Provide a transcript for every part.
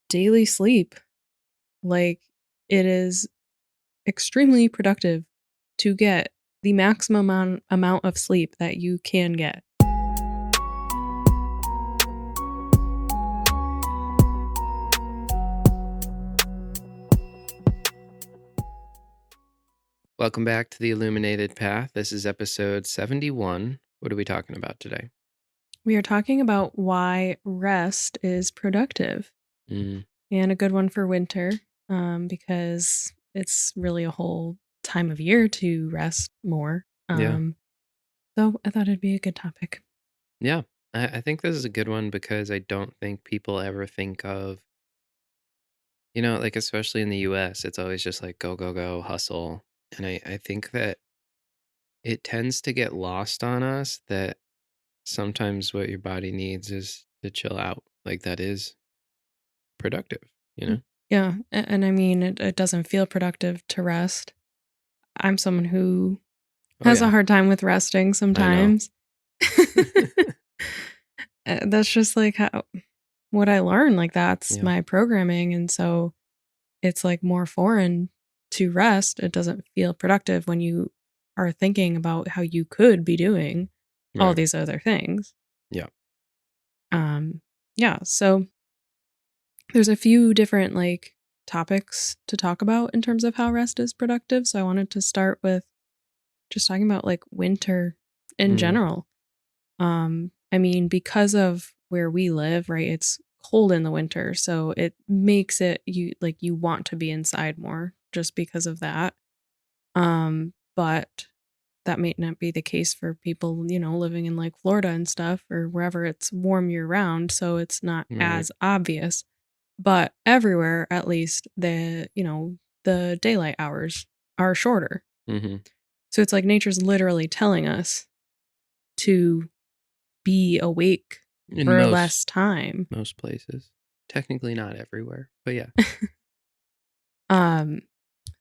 daily sleep. Like, it is extremely productive to get the maximum amount of sleep that you can get. Welcome back to the Illuminated Path. This is episode 71. What are we talking about today? We are talking about why rest is productive. And a good one for winter, because it's really a whole time of year to rest more. So I thought it'd be a good topic. Yeah, I think this is a good one because I don't think people ever think of, like especially in the US, it's always just like go, go, go, hustle. And I think that it tends to get lost on us that sometimes what your body needs is to chill out. Like that is productive, Yeah. And I mean, it doesn't feel productive to rest. I'm someone who has a hard time with resting sometimes. That's just like what I learned. Like that's my programming. And so it's like more foreign to rest. It doesn't feel productive when you are thinking about how you could be doing all these other things. Yeah. Yeah. So there's a few different like topics to talk about in terms of how rest is productive. So I wanted to start with just talking about like winter in general. I mean, because of where we live, right? It's cold in the winter, so it makes it you want to be inside more just because of that. But that may not be the case for people, living in like Florida and stuff or wherever it's warm year round, so it's not as obvious. But everywhere, at least the daylight hours are shorter. So it's like nature's literally telling us to be awake for less time. Most places. Technically not everywhere, but yeah.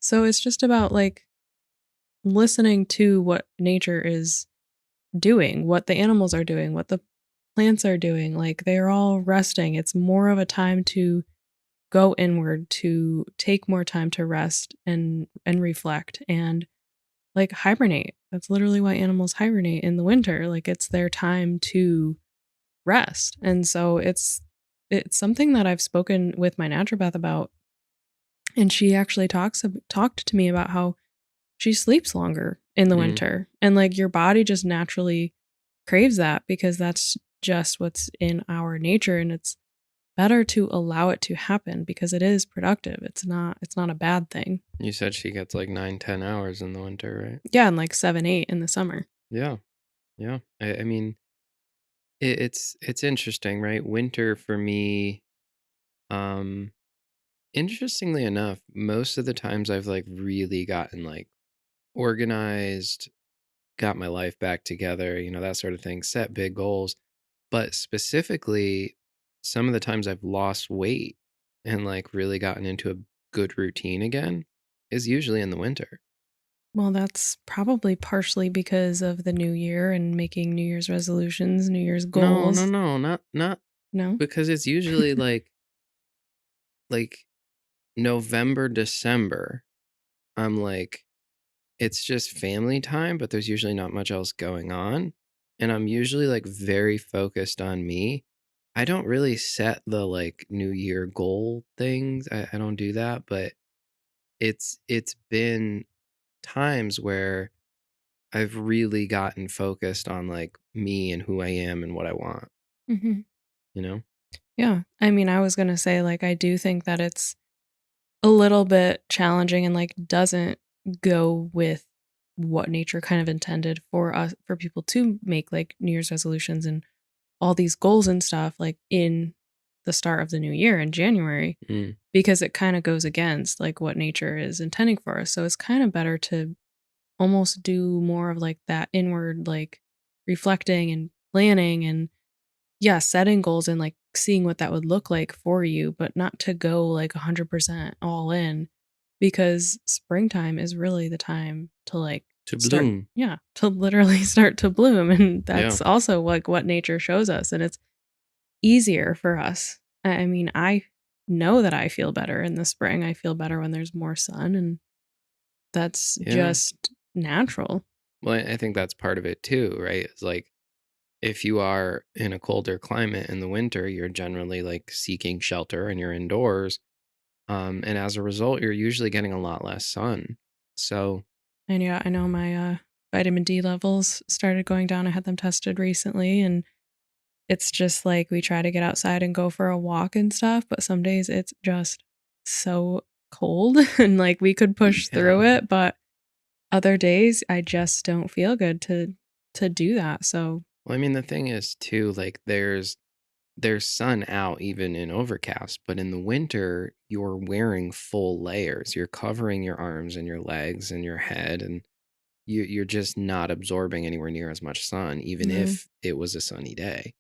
So it's just about like listening to what nature is doing, what the animals are doing, what the plants are doing. Like they're all resting. It's more of a time to go inward, to take more time to rest and reflect and like hibernate. That's literally why animals hibernate in the winter. Like it's their time to rest. And so it's something that I've spoken with my naturopath about. And she actually talked to me about how she sleeps longer in the winter. And like your body just naturally craves that because that's just what's in our nature. And it's better to allow it to happen because it is productive. It's not a bad thing. You said she gets like 9-10 hours in the winter, right? Yeah, and like 7-8 in the summer. Yeah. I mean, it's interesting, right? Winter for me, interestingly enough, most of the times I've like really gotten like organized, got my life back together, that sort of thing, set big goals. But specifically, some of the times I've lost weight and like really gotten into a good routine again is usually in the winter. Well, that's probably partially because of the new year and making New Year's resolutions, New Year's goals. No, not No, because it's usually like November, December. I'm like, it's just family time, but there's usually not much else going on. And I'm usually like very focused on me. I don't really set the like New Year goal things. I don't do that, but it's been times where I've really gotten focused on like me and who I am and what I want. Yeah. I mean, I was going to say, like, I do think that it's a little bit challenging and like doesn't go with what nature kind of intended for us, for people to make like New Year's resolutions and all these goals and stuff like in the start of the new year in January, because it kind of goes against like what nature is intending for us. So it's kind of better to almost do more of like that inward, like reflecting and planning and setting goals and like seeing what that would look like for you, but not to go like 100% all in, because springtime is really the time to like bloom. To literally start to bloom. And that's also like what nature shows us. And it's easier for us. I mean, I know that I feel better in the spring. I feel better when there's more sun, and that's Yeah. just natural. Well, I think that's part of it too, right? It's like if you are in a colder climate in the winter, you're generally like seeking shelter and you're indoors. And as a result, you're usually getting a lot less sun. So, And yeah, I know my vitamin D levels started going down. I had them tested recently, and it's just like we try to get outside and go for a walk and stuff, but some days it's just so cold and like we could push yeah. through it, but other days I just don't feel good to do that. So, Well, I mean, the thing is too, like there's sun out even in overcast, but in the winter, you're wearing full layers. You're covering your arms and your legs and your head, and you're just not absorbing anywhere near as much sun, even no. if it was a sunny day.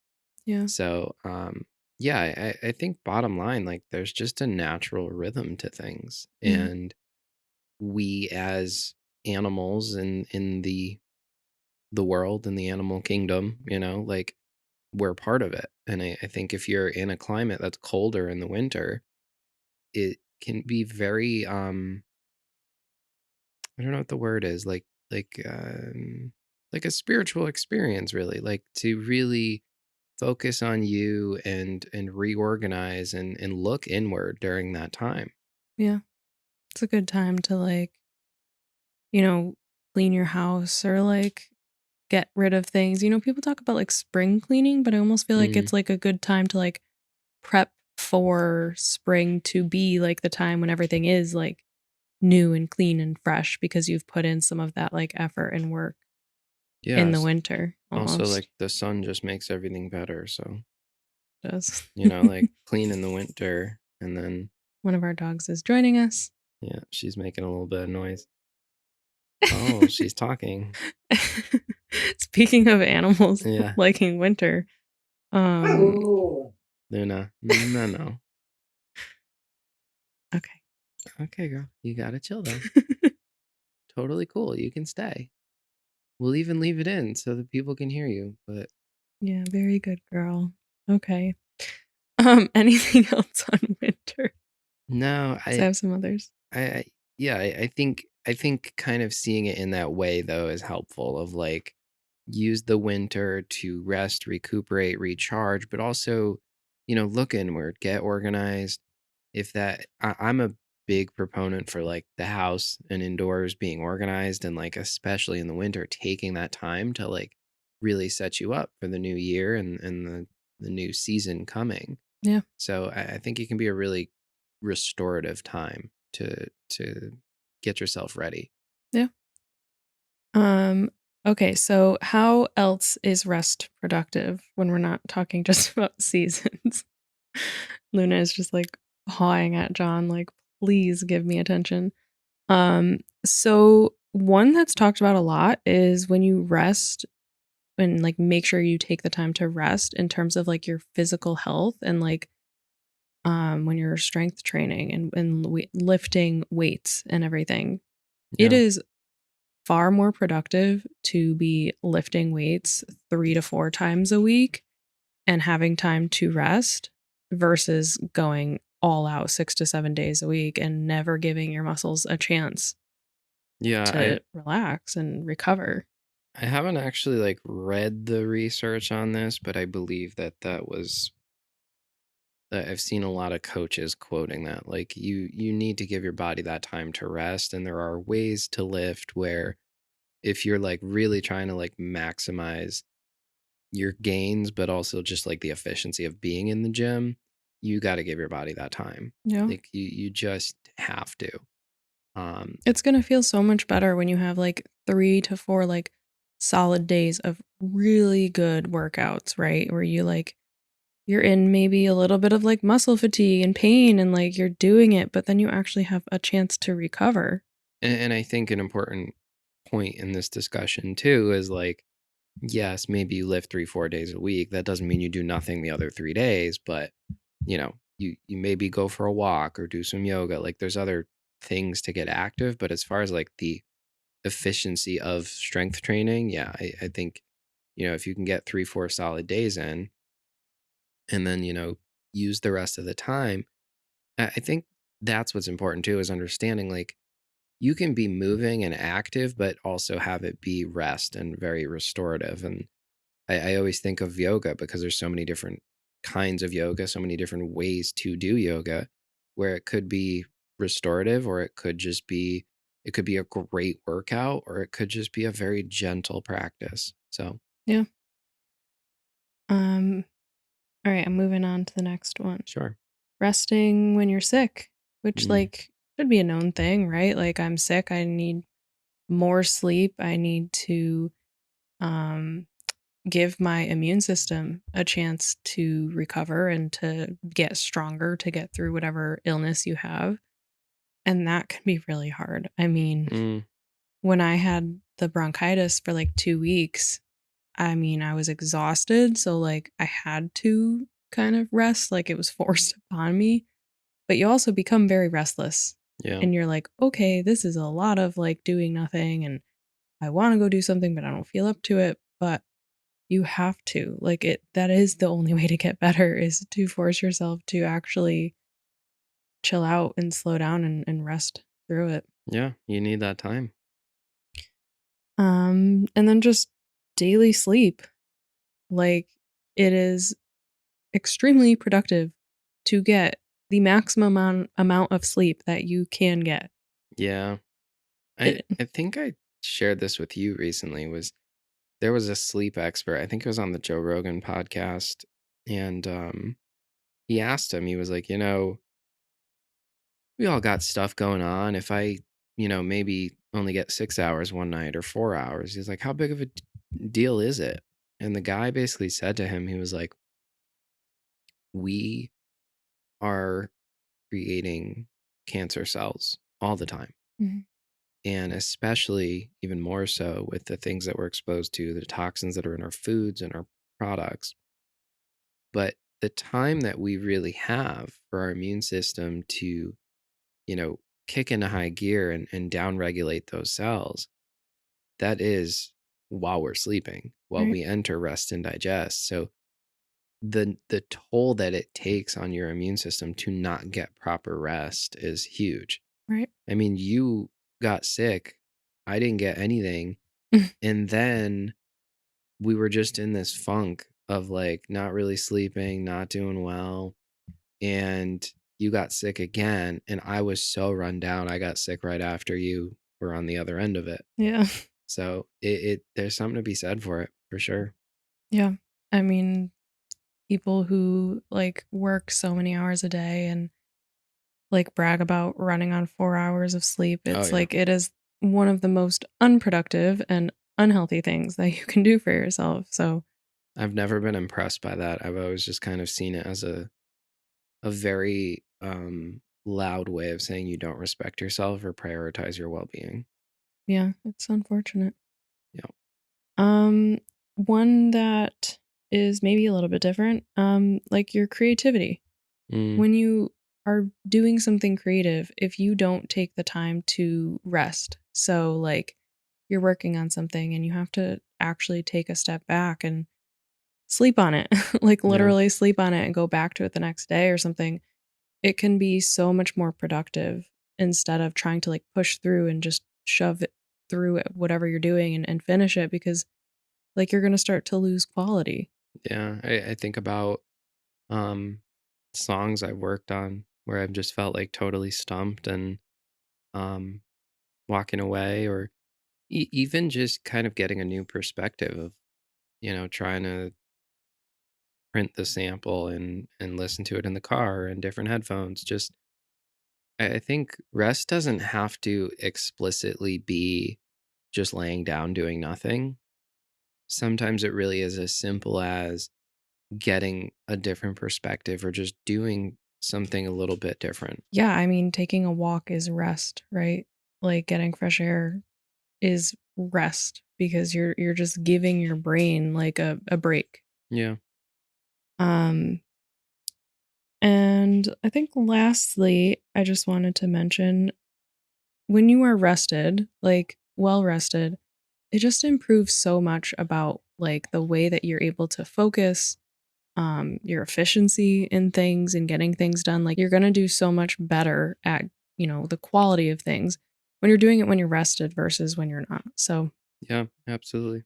Yeah. So, yeah, I think bottom line, like there's just a natural rhythm to things. Yeah. And we as animals in the world and the animal kingdom, like we're part of it. And I think if you're in a climate that's colder in the winter, it can be very I don't know what the word is, like a spiritual experience really, like to really focus on you and reorganize and look inward during that time. Yeah. It's a good time to like, you know, clean your house or like get rid of things. People talk about like spring cleaning, but I almost feel like Mm, it's like a good time to like prep for spring to be like the time when everything is like new and clean and fresh because you've put in some of that like effort and work in the yes. winter Also, like almost the sun just makes everything better. So, does. like clean in the winter and then, One of our dogs is joining us. yeah, she's making a little bit of noise. Oh, she's talking. Speaking of animals Yeah. liking winter, um Luna. No, no. okay. Okay, girl. You gotta chill though. Totally cool. You can stay. We'll even leave it in so that people can hear you. But Yeah, very good girl. Okay. Anything else on winter? no, 'Cause I have some others. I yeah, I think kind of seeing it in that way though is helpful of like use the winter to rest, recuperate, recharge, but also, look inward, get organized. If that I'm a big proponent for like the house and indoors being organized and like especially in the winter taking that time to like really set you up for the new year and the new season coming. Yeah. So I think it can be a really restorative time to get yourself ready. Yeah. Um, okay, so how else is rest productive when we're not talking just about seasons? Luna is just like hawing at John, like, please give me attention. So one that's talked about a lot is when you rest and like make sure you take the time to rest in terms of like your physical health and like when you're strength training and lifting weights and everything. It Yeah. is far more productive to be lifting weights 3 to 4 times a week and having time to rest versus going all out 6 to 7 days a week and never giving your muscles a chance Yeah, to relax and recover. I haven't actually like read the research on this, but I believe that was I've seen a lot of coaches quoting that like you need to give your body that time to rest and there are ways to lift where if you're like really trying to like maximize your gains but also just like the efficiency of being in the gym, you got to give your body that time. Yeah. Like you just have to. Um It's going to feel so much better when you have like 3 to 4 like solid days of really good workouts, right? Where you're in maybe a little bit of like muscle fatigue and pain and like you're doing it, but then you actually have a chance to recover. and I think an important point in this discussion too is like yes, maybe you lift 3, 4 days a week. That doesn't mean you do nothing the other 3 days, but you maybe go for a walk or do some yoga. Like there's other things to get active. But as far as like the efficiency of strength training, yeah, I think, if you can get 3, 4 solid days in and then, use the rest of the time, I think that's what's important too, is understanding like you can be moving and active, but also have it be rest and very restorative. And I always think of yoga because there's so many different kinds of yoga, so many different ways to do yoga, where it could be restorative or it could be a great workout or it could just be a very gentle practice. So, Yeah. Um, all right, I'm moving on to the next one. sure. Resting when you're sick, which Mm, like should be a known thing, right? Like I'm sick, I need more sleep. I need to um give my immune system a chance to recover and to get stronger to get through whatever illness you have. And that can be really hard. I mean, mm, when I had the bronchitis for like 2 weeks, I mean, I was exhausted, so, like, I had to kind of rest, like, it was forced upon me, but you also become very restless, yeah. and you're like, "Okay, this is a lot of, like, doing nothing, and I wanna go do something, but I don't feel up to it," but you have to, like, that is the only way to get better is to force yourself to actually chill out and slow down and rest through it. Yeah. You need that time. And then just daily sleep. Like, it is extremely productive to get the maximum amount of sleep that you can get. Yeah. I, It I think I shared this with you recently was there was a sleep expert. I think it was on the Joe Rogan podcast. And he asked him, he was like, we all got stuff going on. If I, maybe only get 6 hours one night or 4 hours, he's like, how big of a deal is it? And the guy basically said to him, he was like, we are creating cancer cells all the time. Mhm. And especially even more so with the things that we're exposed to, the toxins that are in our foods and our products. But the time that we really have for our immune system to, you know, kick into high gear and down regulate those cells, that is while we're sleeping, while Right, we enter rest and digest. So the toll that it takes on your immune system to not get proper rest is huge. right. I mean, you got sick, I didn't get anything, and then we were just in this funk of like not really sleeping, not doing well, and you got sick again, and I was so run down. I got sick right after you were on the other end of it. Yeah. So it there's something to be said for it, for sure. Yeah. I mean, people who, like, work so many hours a day and, like, brag about running on 4 hours of sleep, Oh it's yeah. like it is one of the most unproductive and unhealthy things that you can do for yourself, so I've never been impressed by that. I've always just kind of seen it as a very loud way of saying you don't respect yourself or prioritize your well-being. yeah, it's unfortunate. Yeah. Um, One that is maybe a little bit different, like your creativity. Mm, When you are doing something creative, if you don't take the time to rest, so like you're working on something and you have to actually take a step back and sleep on it, like yeah. literally sleep on it and go back to it the next day or something, it can be so much more productive instead of trying to like push through and just shove it through it, whatever you're doing and finish it because like, you're gonna start to lose quality. Yeah. I think about um songs I've worked on where I've just felt like totally stumped and um walking away or even just kind of getting a new perspective of, trying to print the sample and listen to it in the car and different headphones. Just I think rest doesn't have to explicitly be just laying down doing nothing. Sometimes it really is as simple as getting a different perspective or just doing something a little bit different. Yeah, I mean, taking a walk is rest, right? Like, getting fresh air is rest because you're just giving your brain, like, a break. Yeah. Um, and I think lastly, I just wanted to mention, when you are rested, like, well rested, it just improves so much about, like, the way that you're able to focus, your efficiency in things and getting things done. Like you're going to do so much better at, the quality of things when you're doing it when you're rested versus when you're not. So, Yeah, absolutely.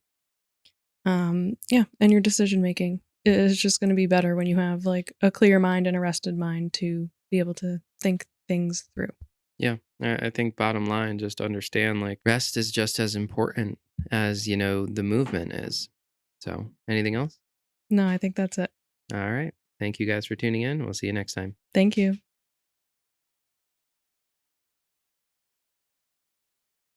yeah, and your decision making is just going to be better when you have like a clear mind and a rested mind to be able to think things through. Yeah, I think bottom line, just understand like rest is just as important as, the movement is. So, anything else? No, I think that's it. All right. Thank you guys for tuning in. We'll see you next time. Thank you.